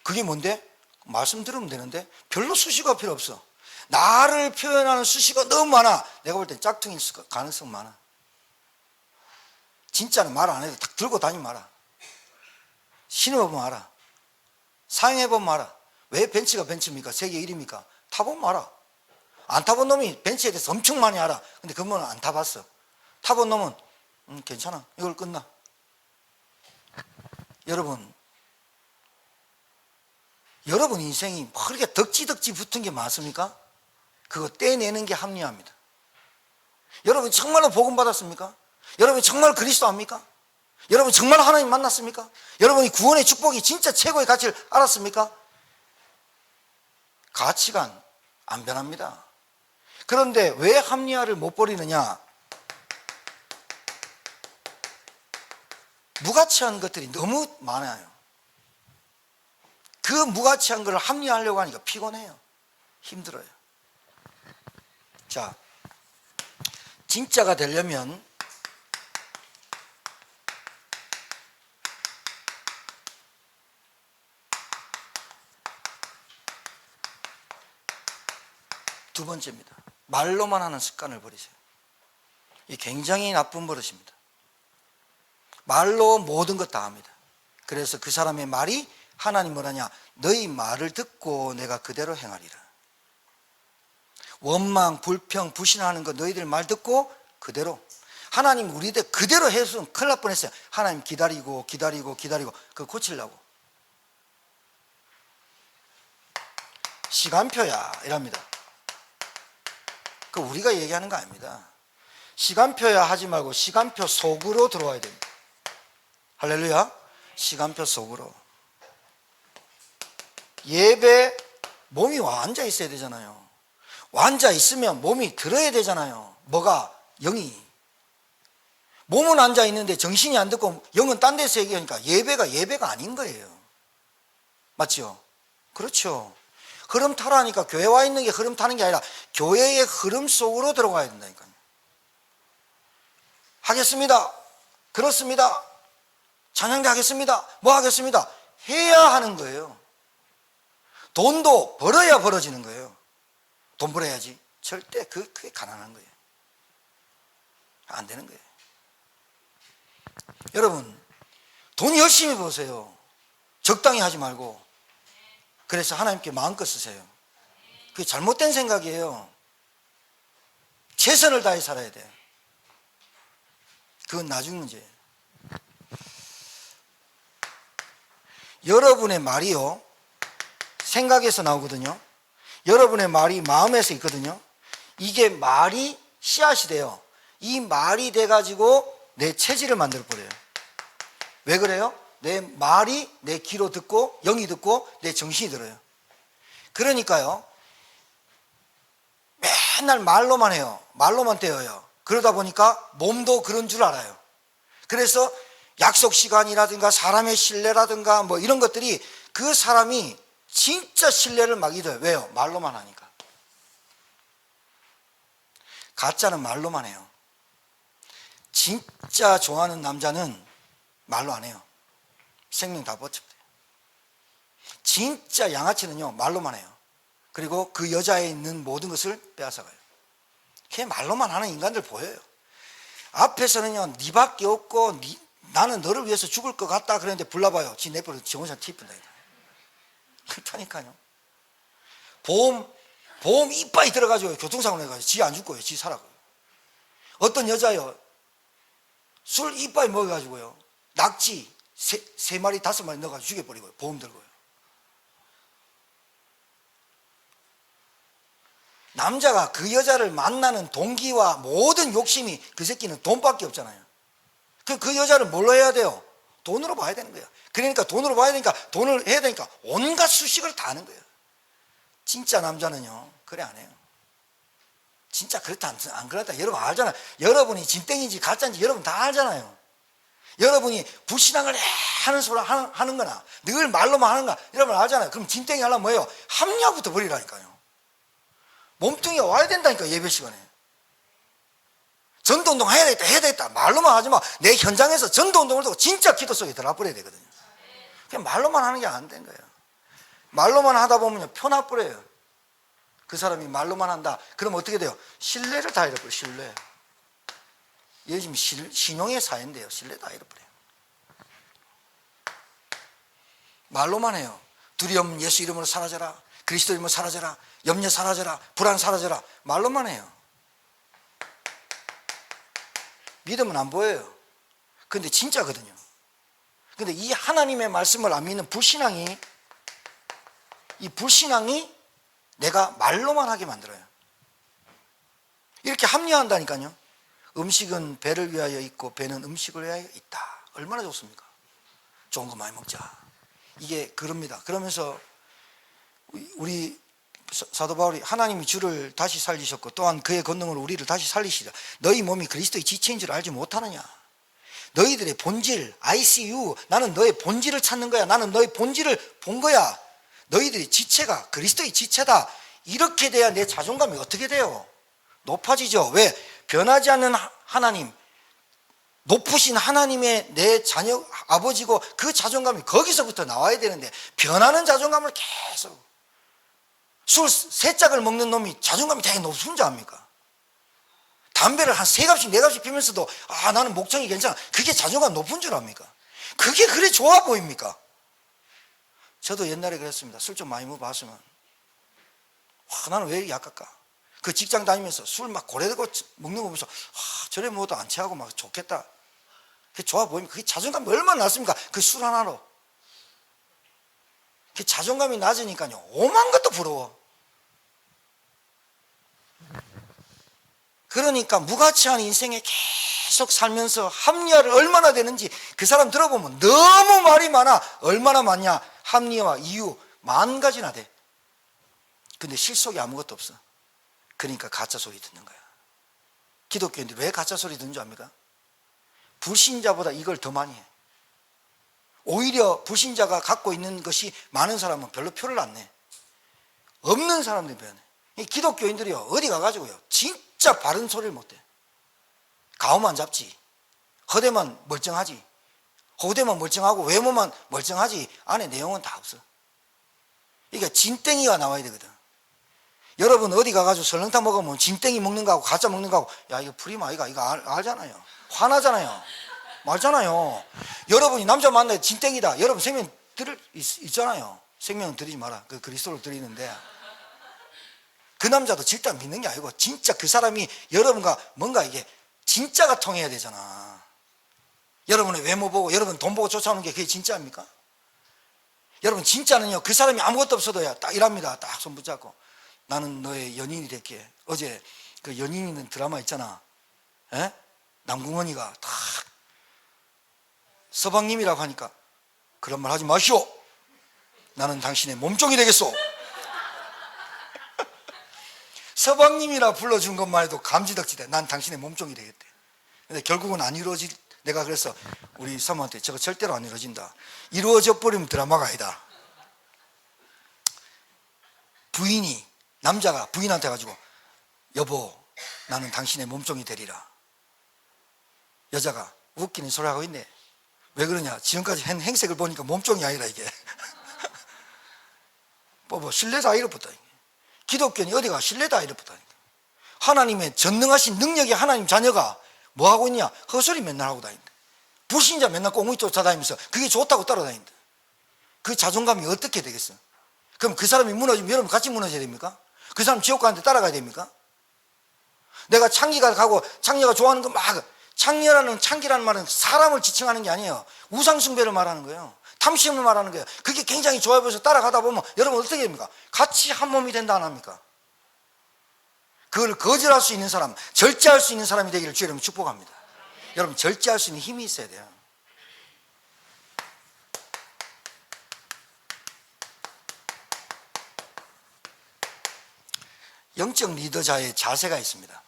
그게 뭔데? 말씀 들으면 되는데? 별로 수식어가 필요 없어. 나를 표현하는 수식어가 너무 많아. 내가 볼 땐 짝퉁일 가능성 많아. 진짜는 말 안 해도 딱 들고 다니면 알아. 신어보면 알아. 사용해보면 알아. 왜 벤츠가 벤츠입니까? 세계 1위입니까? 타보면 알아. 안 타본 놈이 벤츠에 대해서 엄청 많이 알아. 근데 그분은 안 타봤어. 타본 놈은 괜찮아. 이걸 끝나. 여러분 인생이 뭐 그렇게 덕지덕지 붙은 게 많습니까? 그거 떼내는 게 합리화입니다. 여러분 정말로 복음 받았습니까? 여러분 정말 그리스도 압니까? 여러분 정말 하나님 만났습니까? 여러분이 구원의 축복이 진짜 최고의 가치를 알았습니까? 가치관 안 변합니다. 그런데 왜 합리화를 못 버리느냐? 무가치한 것들이 너무 많아요. 그 무가치한 걸 합리화하려고 하니까 피곤해요. 힘들어요. 자, 진짜가 되려면 두 번째입니다. 말로만 하는 습관을 버리세요. 이 굉장히 나쁜 버릇입니다. 말로 모든 것 다 합니다. 그래서 그 사람의 말이 하나님 뭐라냐? 너희 말을 듣고 내가 그대로 행하리라. 원망, 불평, 불신하는 거 너희들 말 듣고 그대로. 하나님 우리들 그대로 해서는 큰일 날 뻔했어요. 하나님 기다리고 그거 고치려고. 시간표야 이랍니다. 그 우리가 얘기하는 거 아닙니다. 시간표야 하지 말고 시간표 속으로 들어와야 됩니다. 할렐루야. 시간표 속으로. 예배 몸이 앉아 있어야 되잖아요. 앉아 있으면 몸이 들어야 되잖아요. 뭐가? 영이. 몸은 앉아 있는데 정신이 안 듣고 영은 딴 데서 얘기하니까 예배가 아닌 거예요. 맞죠? 그렇죠. 흐름 타라니까 교회 와 있는 게 흐름 타는 게 아니라 교회의 흐름 속으로 들어가야 된다니까요. 하겠습니다. 그렇습니다. 찬양대 하겠습니다. 뭐 하겠습니다. 해야 하는 거예요. 돈도 벌어야 벌어지는 거예요. 돈 벌어야지. 절대 그게 가난한 거예요. 안 되는 거예요. 여러분, 돈 열심히 버세요. 적당히 하지 말고. 그래서 하나님께 마음껏 쓰세요. 그게 잘못된 생각이에요. 최선을 다해 살아야 돼요. 그건 나중 문제예요. 여러분의 말이요, 생각에서 나오거든요. 여러분의 말이 마음에서 있거든요. 이게 말이 씨앗이 돼요. 이 말이 돼가지고 내 체질을 만들어버려요. 왜 그래요? 내 말이 내 귀로 듣고 영이 듣고 내 정신이 들어요. 그러니까요, 맨날 말로만 해요. 말로만 떼어요. 그러다 보니까 몸도 그런 줄 알아요. 그래서 약속 시간이라든가 사람의 신뢰라든가 뭐 이런 것들이 그 사람이 진짜 신뢰를 막 잊어요. 왜요? 말로만 하니까. 가짜는 말로만 해요. 진짜 좋아하는 남자는 말로 안 해요. 생명 다 버텨요. 진짜 양아치는요, 말로만 해요. 그리고 그 여자에 있는 모든 것을 빼앗아가요. 그냥 말로만 하는 인간들 보여요. 앞에서는요, 니밖에 없고 나는 너를 위해서 죽을 것 같다 그랬는데 불러봐요. 지 내버려 지 혼자 티푼다. 그렇다니까요. 보험 이빨이 들어가지고 교통사고 내가지고 지 안 죽고요. 지 살아가요. 어떤 여자요, 술 이빨이 먹어가지고요, 낙지 세 마리 5마리 넣어가지고 죽여버리고요. 보험 들고요. 남자가 그 여자를 만나는 동기와 모든 욕심이 그 새끼는 돈밖에 없잖아요. 그 여자를 뭘로 해야 돼요? 돈으로 봐야 되는 거예요. 그러니까 돈으로 봐야 되니까 돈을 해야 되니까 온갖 수식을 다 하는 거예요. 진짜 남자는요, 그래 안 해요. 진짜 그렇다 안 그렇다 여러분 알잖아요. 여러분이 진땡인지 가짜인지 여러분 다 알잖아요. 여러분이 불신앙을 하는 소리 하는 거나 늘 말로만 하는 거나 여러분 알잖아요. 그럼 진땡이 하려면 뭐예요? 합리화부터 버리라니까요. 몸뚱이가 와야 된다니까. 예배 시간에 전도운동 해야 되겠다 말로만 하지 마. 내 현장에서 전도운동을 하고 진짜 기도 속에 들어가 버려야 되거든요. 그냥 말로만 하는 게 안 된 거예요. 말로만 하다 보면요, 펴나 버려요. 그 사람이 말로만 한다 그럼 어떻게 돼요? 신뢰를 다 잃어버려요. 신뢰. 얘 지금 신용의 사회인데요, 신뢰 다 잃어버려요. 말로만 해요. 두려움 예수 이름으로 사라져라, 그리스도 이름으로 사라져라, 염려 사라져라, 불안 사라져라. 말로만 해요. 믿으면 안 보여요. 근데 진짜거든요. 근데 이 하나님의 말씀을 안 믿는 불신앙이, 이 불신앙이 내가 말로만 하게 만들어요. 이렇게 합리화한다니까요. 음식은 배를 위하여 있고 배는 음식을 위하여 있다. 얼마나 좋습니까? 좋은 거 많이 먹자. 이게 그럽니다. 그러면서 우리 사도 바울이 하나님이 주를 다시 살리셨고 또한 그의 권능으로 우리를 다시 살리시라. 너희 몸이 그리스도의 지체인 줄 알지 못하느냐. 너희들의 본질, ICU, 나는 너의 본질을 찾는 거야. 나는 너의 본질을 본 거야. 너희들의 지체가 그리스도의 지체다. 이렇게 돼야 내 자존감이 어떻게 돼요? 높아지죠. 왜? 변하지 않는 하나님, 높으신 하나님의 내 자녀 아버지고 그 자존감이 거기서부터 나와야 되는데 변하는 자존감을 계속, 술 3짝을 먹는 놈이 자존감이 되게 높은 줄 압니까? 담배를 한 3갑씩 4갑씩 피면서도 나는 목청이 괜찮아. 그게 자존감 높은 줄 압니까? 그게 그래 좋아 보입니까? 저도 옛날에 그랬습니다. 술 좀 많이 먹어봤으면 나는 왜 이렇게 약할까? 그 직장 다니면서 술 막 고래들고 먹는 거 보면서 저래 먹어도 안 취하고 막 좋겠다. 그게 좋아 보입니까? 그게 자존감이 얼마나 낮습니까? 그 술 하나로. 그 자존감이 낮으니까요, 오만 것도 부러워. 그러니까 무가치한 인생에 계속 살면서 합리화를 얼마나 되는지 그 사람 들어보면 너무 말이 많아. 얼마나 많냐? 합리화, 이유 10,000가지나 돼. 근데 실속이 아무것도 없어. 그러니까 가짜 소리 듣는 거야. 기독교인들이 왜 가짜 소리 듣는 줄 압니까? 불신자보다 이걸 더 많이 해. 오히려 불신자가 갖고 있는 것이 많은 사람은 별로 표를 안 내. 없는 사람들이 변해. 이 기독교인들이요, 어디 가가지고요, 진짜 바른 소리를 못해. 가오만 잡지, 허대만 멀쩡하지, 호대만 멀쩡하고 외모만 멀쩡하지 안에 내용은 다 없어. 그러니까 진땡이가 나와야 되거든. 여러분 어디 가가지고 설렁탕 먹으면 짐땡이 먹는 거하고 가짜 먹는 거하고 야 이거 프리마 아이가 이거 알잖아요. 화나잖아요. 말잖아요. 여러분이 남자 만나요 짐땡이다. 여러분 생명 있잖아요. 생명은 드리지 마라. 그 그리스도를 드리는데 그 남자도 절대 믿는 게 아니고 진짜 그 사람이 여러분과 뭔가 이게 진짜가 통해야 되잖아. 여러분의 외모 보고 여러분 돈 보고 쫓아오는 게 그게 진짜입니까? 여러분 진짜는요 그 사람이 아무것도 없어도야 딱 이랍니다. 딱 손 붙잡고 나는 너의 연인이 될게. 어제 그 연인 있는 드라마 있잖아. 에? 남궁원이가 딱 서방님이라고 하니까 그런 말 하지 마시오. 나는 당신의 몸종이 되겠소. 서방님이라 불러준 것만 해도 감지덕지대. 난 당신의 몸종이 되겠대. 근데 결국은 안 이루어질. 내가 그래서 우리 사모한테 저거 절대로 안 이루어진다. 이루어져 버리면 드라마가 아니다. 부인이 남자가 부인한테 가지고 여보 나는 당신의 몸종이 되리라. 여자가 웃기는 소리 하고 있네. 왜 그러냐 지금까지 한 행색을 보니까 몸종이 아니라 이게 뭐 신뢰다 이렇다. 기독교는 어디가 신뢰다 이렇다. 하나님의 전능하신 능력의 하나님 자녀가 뭐 하고 있냐 헛소리 맨날 하고 다닌다. 불신자 맨날 꽁무니 쫓아다니면서 그게 좋다고 따라다닌다. 그 자존감이 어떻게 되겠어? 그럼 그 사람이 무너지면 여러분 같이 무너져야 됩니까? 그 사람 지옥 가는데 따라가야 됩니까? 내가 창기가 가고 창녀가 좋아하는 거 막 창기라는 말은 사람을 지칭하는 게 아니에요. 우상숭배를 말하는 거예요. 탐심을 말하는 거예요. 그게 굉장히 좋아 보여서 따라가다 보면 여러분 어떻게 됩니까? 같이 한 몸이 된다 안 합니까? 그걸 거절할 수 있는 사람, 절제할 수 있는 사람이 되기를 주의 이름으로 축복합니다. 여러분 절제할 수 있는 힘이 있어야 돼요. 영적 리더자의 자세가 있습니다.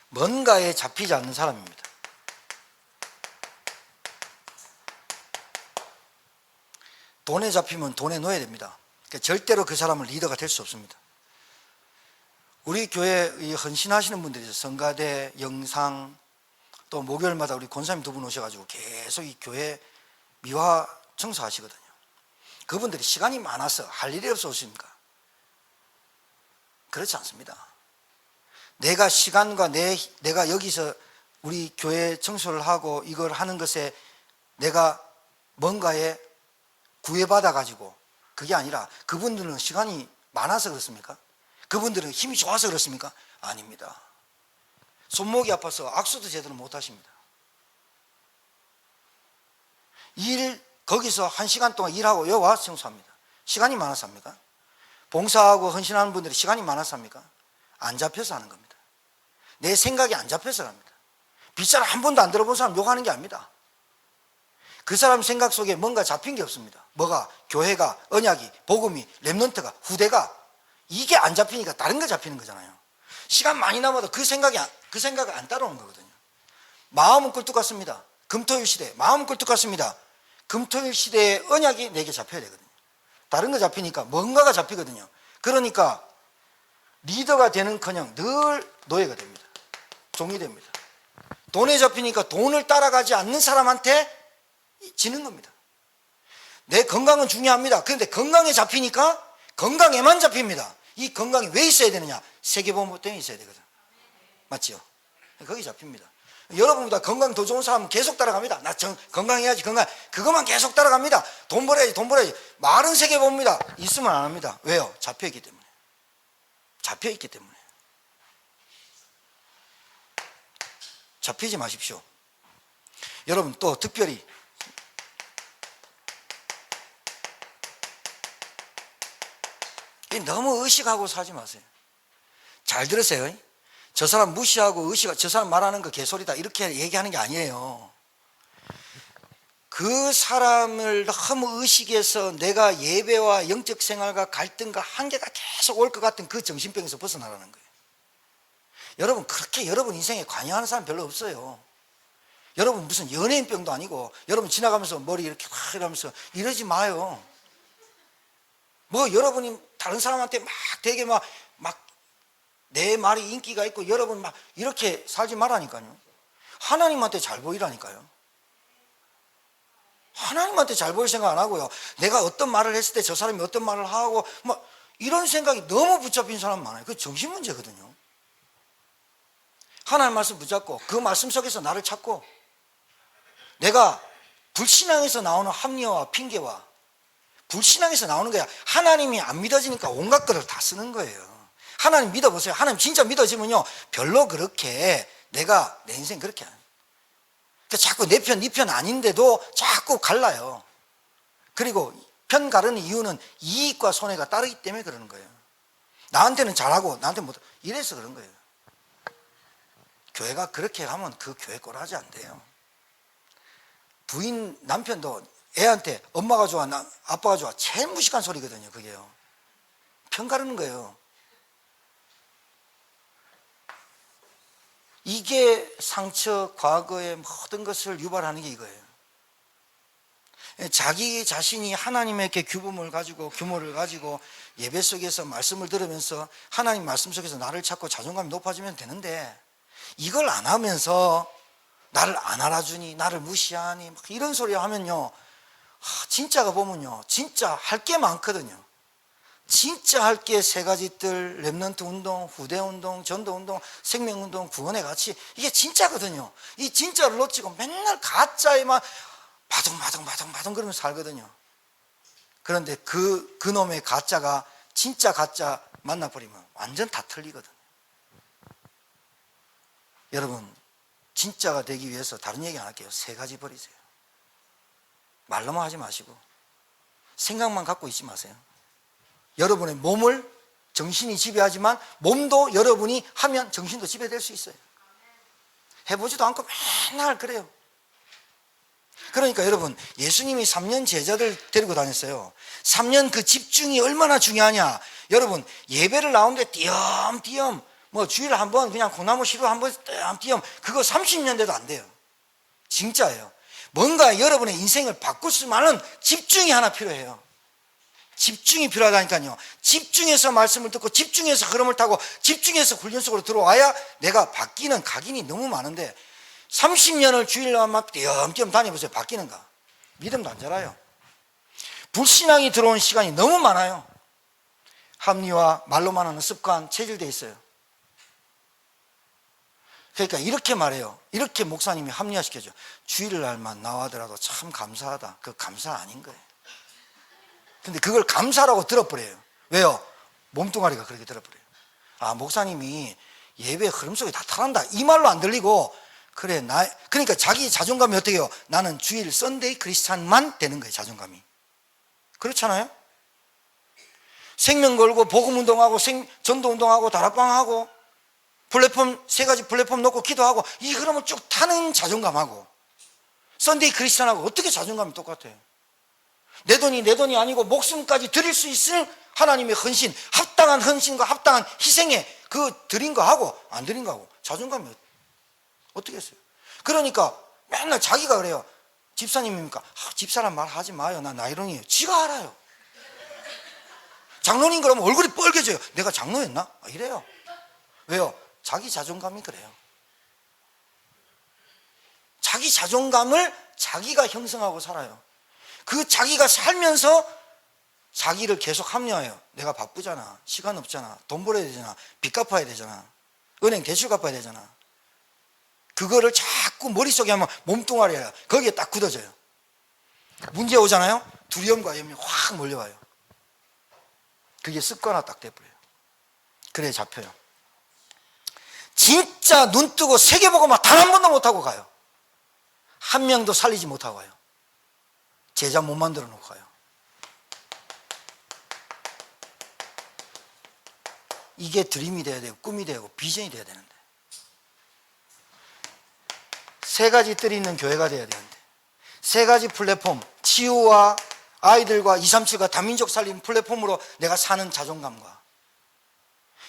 뭔가에 잡히지 않는 사람입니다. 돈에 잡히면 돈에 놓여야 됩니다. 그러니까 절대로 그 사람은 리더가 될 수 없습니다. 우리 교회 헌신하시는 분들이 있어요. 성가대, 영상, 또 목요일마다 우리 권사님 두 분 오셔가지고 계속 이 교회 미화 청소하시거든요. 그분들이 시간이 많아서 할 일이 없어 오십니까? 그렇지 않습니다. 내가 시간과 내가 여기서 우리 교회 청소를 하고 이걸 하는 것에 내가 뭔가에 구애받아 가지고 그게 아니라 그분들은 시간이 많아서 그렇습니까? 그분들은 힘이 좋아서 그렇습니까? 아닙니다. 손목이 아파서 악수도 제대로 못 하십니다. 거기서 1시간 동안 일하고 여기 와서 청소합니다. 시간이 많아서 합니까? 봉사하고 헌신하는 분들이 시간이 많아서 합니까? 안 잡혀서 하는 겁니다. 내 생각이 안 잡혀서 합니다. 빗자루 한 번도 안 들어본 사람 욕하는 게 아닙니다. 그 사람 생각 속에 뭔가 잡힌 게 없습니다. 뭐가? 교회가, 언약이, 복음이, 렘넌트가, 후대가 이게 안 잡히니까 다른 거 잡히는 거잖아요. 시간 많이 남아도 그 생각을 안 따라오는 거거든요. 마음은 꿀뚝 같습니다. 금토일 시대 마음은 꿀뚝 같습니다. 금토일 시대의 언약이 내게 잡혀야 되거든요. 다른 거 잡히니까 뭔가가 잡히거든요. 그러니까 리더가 되는커녕 늘 노예가 됩니다. 종이 됩니다. 돈에 잡히니까 돈을 따라가지 않는 사람한테 지는 겁니다. 내 건강은 중요합니다. 그런데 건강에 잡히니까 건강에만 잡힙니다. 이 건강이 왜 있어야 되느냐? 세계보험 때문에 있어야 되거든. 맞죠? 거기 잡힙니다. 여러분보다 건강 더 좋은 사람은 계속 따라갑니다. 나 건강해야지 그것만 계속 따라갑니다. 돈 벌어야지 말은 세계보험입니다. 있으면 안 합니다. 왜요? 잡혀있기 때문에 잡히지 마십시오. 여러분 또 특별히 너무 의식하고 살지 마세요. 잘 들으세요. 저 사람 무시하고 저 사람 말하는 거 개소리다 이렇게 얘기하는 게 아니에요. 그 사람을 너무 의식해서 내가 예배와 영적 생활과 갈등과 한계가 계속 올 것 같은 그 정신병에서 벗어나라는 거예요. 여러분 그렇게 여러분 인생에 관여하는 사람 별로 없어요. 여러분 무슨 연예인병도 아니고 여러분 지나가면서 머리 이렇게 확 이러면서 이러지 마요. 뭐 여러분이 다른 사람한테 막 되게 막 내 말이 인기가 있고 여러분 막 이렇게 살지 말라니까요. 하나님한테 잘 보이라니까요. 하나님한테 잘 보일 생각 안 하고요. 내가 어떤 말을 했을 때 저 사람이 어떤 말을 하고 뭐 이런 생각이 너무 붙잡힌 사람 많아요. 그게 정신 문제거든요. 하나님 말씀 붙잡고 그 말씀 속에서 나를 찾고, 내가 불신앙에서 나오는 합리화와 핑계와 불신앙에서 나오는 거야. 하나님이 안 믿어지니까 온갖 것을 다 쓰는 거예요. 하나님 믿어보세요. 하나님 진짜 믿어지면요, 별로 그렇게 내가 내 인생 그렇게 안 해요. 그러니까 자꾸 내 편, 네 편 아닌데도 자꾸 갈라요. 그리고 편 가르는 이유는 이익과 손해가 따르기 때문에 그러는 거예요. 나한테는 잘하고 나한테 못, 이래서 그런 거예요. 교회가 그렇게 하면 그 교회 꼴하지 안 돼요. 부인, 남편도 애한테 엄마가 좋아, 아빠가 좋아, 제일 무식한 소리거든요. 그게요. 편 가르는 거예요. 이게 상처, 과거의 모든 것을 유발하는 게 이거예요. 자기 자신이 하나님에게 규범을 가지고, 규모를 가지고 예배 속에서 말씀을 들으면서 하나님 말씀 속에서 나를 찾고 자존감이 높아지면 되는데, 이걸 안 하면서 나를 안 알아주니, 나를 무시하니 막 이런 소리 하면요, 진짜가 보면요, 진짜 할 게 많거든요. 진짜 할 게 세 가지들: 렘넌트 운동, 후대 운동, 전도 운동, 생명 운동, 구원의 가치. 이게 진짜거든요. 이 진짜를 놓치고 맨날 가짜에만 바둥바둥 그러면서 살거든요. 그런데 그 놈의 가짜가 진짜 가짜 만나버리면 완전 다 틀리거든요. 여러분, 진짜가 되기 위해서 다른 얘기 안 할게요. 세 가지 버리세요. 말로만 하지 마시고 생각만 갖고 있지 마세요. 여러분의 몸을 정신이 지배하지만 몸도 여러분이 하면 정신도 지배될 수 있어요. 해보지도 않고 맨날 그래요. 그러니까 여러분, 예수님이 3년 제자들 데리고 다녔어요. 3년 그 집중이 얼마나 중요하냐. 여러분, 예배를 나오는데 띄엄띄엄 뭐 주일에 한 번 그냥 콩나물 시루 한 번 띄엄띄엄, 그거 30년 돼도 안 돼요. 진짜예요. 뭔가 여러분의 인생을 바꿀 수 많은 집중이 하나 필요해요. 집중이 필요하다니까요. 집중해서 말씀을 듣고 집중해서 흐름을 타고 집중해서 훈련 속으로 들어와야 내가 바뀌는 각인이 너무 많은데, 30년을 주일날만 띄엄띄엄 다녀보세요. 바뀌는가? 믿음도 안 자라요. 불신앙이 들어온 시간이 너무 많아요. 합리화, 말로만 하는 습관, 체질되어 있어요. 그러니까 이렇게 말해요. 이렇게 목사님이 합리화시켜줘. 주일날만 나와더라도 참 감사하다. 그 감사 아닌 거예요. 근데 그걸 감사라고 들어버려요. 왜요? 몸뚱아리가 그렇게 들어버려요. 아, 목사님이 예배 흐름 속에 다 타란다, 이 말로 안 들리고, 그래, 그러니까 자기 자존감이 어떻게 해요? 나는 주일 썬데이 크리스찬만 되는 거예요. 자존감이. 그렇잖아요? 생명 걸고 복음운동하고 전도운동하고 다락방하고 플랫폼, 세 가지 플랫폼 놓고 기도하고 이 흐름을 쭉 타는 자존감하고 썬데이 크리스찬하고 어떻게 자존감이 똑같아요? 내 돈이 아니고 목숨까지 드릴 수 있을 하나님의 헌신, 합당한 헌신과 합당한 희생에 그 드린 거 하고 안 드린 거 하고 자존감이 어떻게 했어요? 그러니까 맨날 자기가 그래요. 집사님입니까? 집사란 말 하지 마요. 나 나이롱이에요. 지가 알아요. 장로님 그러면 얼굴이 뻘개져요. 내가 장로였나? 이래요. 왜요? 자기 자존감이 그래요. 자기 자존감을 자기가 형성하고 살아요. 그 자기가 살면서 자기를 계속 합리화해요. 내가 바쁘잖아, 시간 없잖아, 돈 벌어야 되잖아, 빚 갚아야 되잖아, 은행 대출 갚아야 되잖아. 그거를 자꾸 머릿속에 하면 몸뚱아리야. 거기에 딱 굳어져요. 문제 오잖아요. 두려움과 염려이 확 몰려와요. 그게 습관화 딱 돼버려요. 그래 잡혀요. 진짜 눈 뜨고 세계 보고 막 단 한 번도 못하고 가요. 한 명도 살리지 못하고 가요. 제자 못 만들어 놓고 가요. 이게 드림이 돼야 되고 꿈이 되고 비전이 돼야 되는데, 세 가지 뜰이 있는 교회가 돼야 되는데, 세 가지 플랫폼, 치유와 아이들과 237과 다민족 살리는 플랫폼으로 내가 사는 자존감과,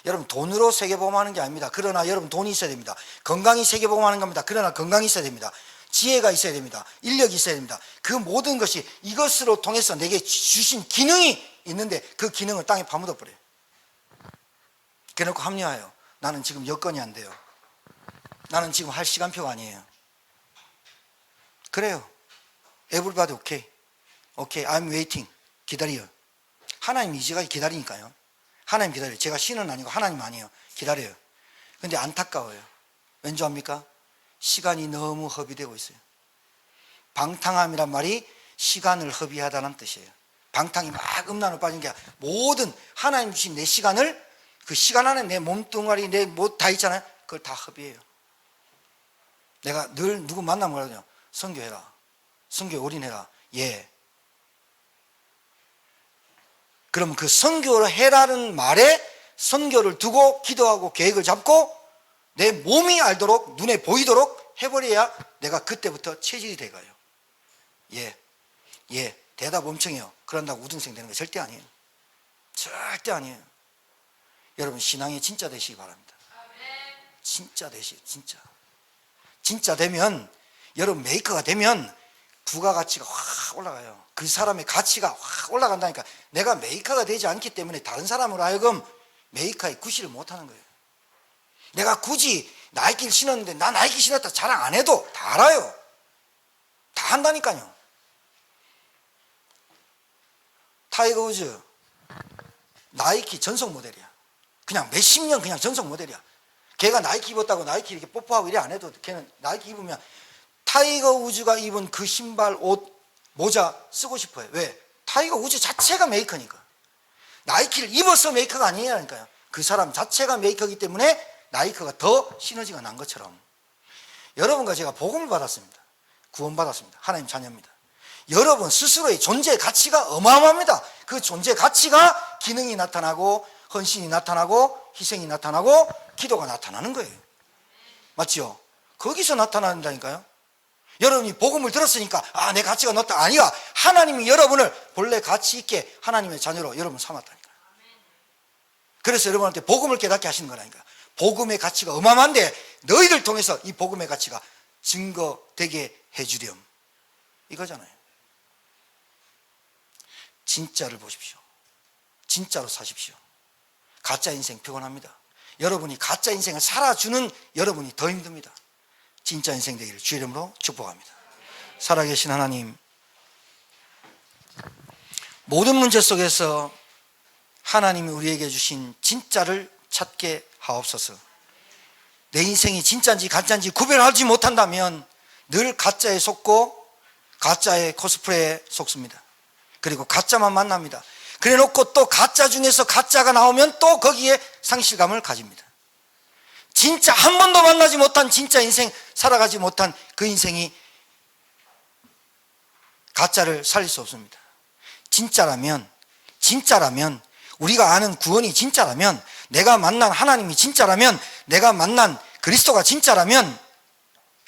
여러분 돈으로 세계복음하는 게 아닙니다. 그러나 여러분 돈이 있어야 됩니다. 건강이 세계복음하는 겁니다. 그러나 건강이 있어야 됩니다. 지혜가 있어야 됩니다. 인력이 있어야 됩니다. 그 모든 것이 이것으로 통해서 내게 주신 기능이 있는데 그 기능을 땅에 파묻어버려요. 그래놓고 합리화해요. 나는 지금 여건이 안 돼요. 나는 지금 할 시간표가 아니에요. 그래요. Everybody okay. Okay, I'm waiting. 기다려요. 하나님 이제까지 기다리니까요. 하나님 기다려요. 제가 신은 아니고 하나님 아니에요. 기다려요. 근데 안타까워요. 왠지 압니까? 시간이 너무 허비되고 있어요. 방탕함이란 말이 시간을 허비하다는 뜻이에요. 방탕이 막 음란으로 빠진 게 아니라 모든 하나님 주신 내 시간을, 그 시간 안에 내 몸뚱아리, 내 뭐 다 있잖아요. 그걸 다 허비해요. 내가 늘 누구 만나면 그러거든요. 선교해라. 선교에 올인해라. 예. 그럼 그 선교를 해라는 말에 선교를 두고 기도하고 계획을 잡고 내 몸이 알도록, 눈에 보이도록 해버려야 내가 그때부터 체질이 돼가요. 예. 대답 엄청 해요. 그런다고 우등생 되는 거 절대 아니에요. 절대 아니에요. 여러분, 신앙이 진짜 되시기 바랍니다. 진짜 되시, 진짜. 진짜 되면, 여러분 메이커가 되면 부가가치가 확 올라가요. 그 사람의 가치가 확 올라간다니까. 내가 메이커가 되지 않기 때문에 다른 사람으로 하여금 메이커에 구실을 못하는 거예요. 내가 굳이 나이키를 신었는데 나 나이키 신었다 자랑 안 해도 다 알아요. 다 한다니까요. 타이거 우즈 나이키 전속 모델이야. 그냥 몇십 년 그냥 전속 모델이야. 걔가 나이키 입었다고 나이키 이렇게 뽀뽀하고 이래 안 해도 걔는 나이키 입으면 타이거 우즈가 입은 그 신발, 옷, 모자 쓰고 싶어요. 왜? 타이거 우즈 자체가 메이커니까. 나이키를 입어서 메이커가 아니라니까요. 그 사람 자체가 메이커이기 때문에 나이키가 더 시너지가 난 것처럼 여러분과 제가 복음을 받았습니다. 구원받았습니다. 하나님 자녀입니다. 여러분 스스로의 존재 가치가 어마어마합니다. 그 존재 가치가 기능이 나타나고 헌신이 나타나고 희생이 나타나고 기도가 나타나는 거예요. 맞죠? 거기서 나타난다니까요. 여러분이 복음을 들었으니까 내 가치가 높다. 아니야. 하나님이 여러분을 본래 가치 있게 하나님의 자녀로 여러분 삼았다니까요. 그래서 여러분한테 복음을 깨닫게 하시는 거라니까요. 복음의 가치가 어마어마한데 너희들 통해서 이 복음의 가치가 증거되게 해주렴. 이거잖아요. 진짜를 보십시오. 진짜로 사십시오. 가짜 인생 피곤합니다. 여러분이 가짜 인생을 살아주는 여러분이 더 힘듭니다. 진짜 인생 되기를 주의 이름으로 축복합니다. 살아계신 하나님, 모든 문제 속에서 하나님이 우리에게 주신 진짜를 찾게 하옵소서. 내 인생이 진짜인지 가짜인지 구별하지 못한다면 늘 가짜에 속고 가짜의 코스프레에 속습니다. 그리고 가짜만 만납니다. 그래 놓고 또 가짜 중에서 가짜가 나오면 또 거기에 상실감을 가집니다. 진짜 한 번도 만나지 못한 진짜 인생, 살아가지 못한 그 인생이 가짜를 살릴 수 없습니다. 진짜라면 우리가 아는 구원이 진짜라면, 내가 만난 하나님이 진짜라면, 내가 만난 그리스도가 진짜라면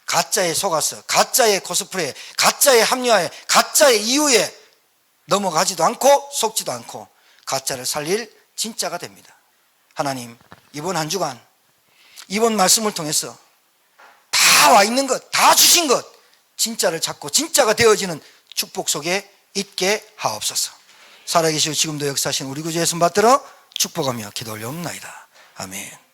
가짜에 속아서 가짜의 코스프레, 가짜의 합리화에, 가짜의 이유에 넘어가지도 않고 속지도 않고 가짜를 살릴 진짜가 됩니다. 하나님, 이번 한 주간 이번 말씀을 통해서 다 와 있는 것, 다 주신 것, 진짜를 찾고 진짜가 되어지는 축복 속에 있게 하옵소서. 살아계시고 지금도 역사하신 우리 구주 예수 받들어 축복하며 기도 올려옵나이다. 아멘.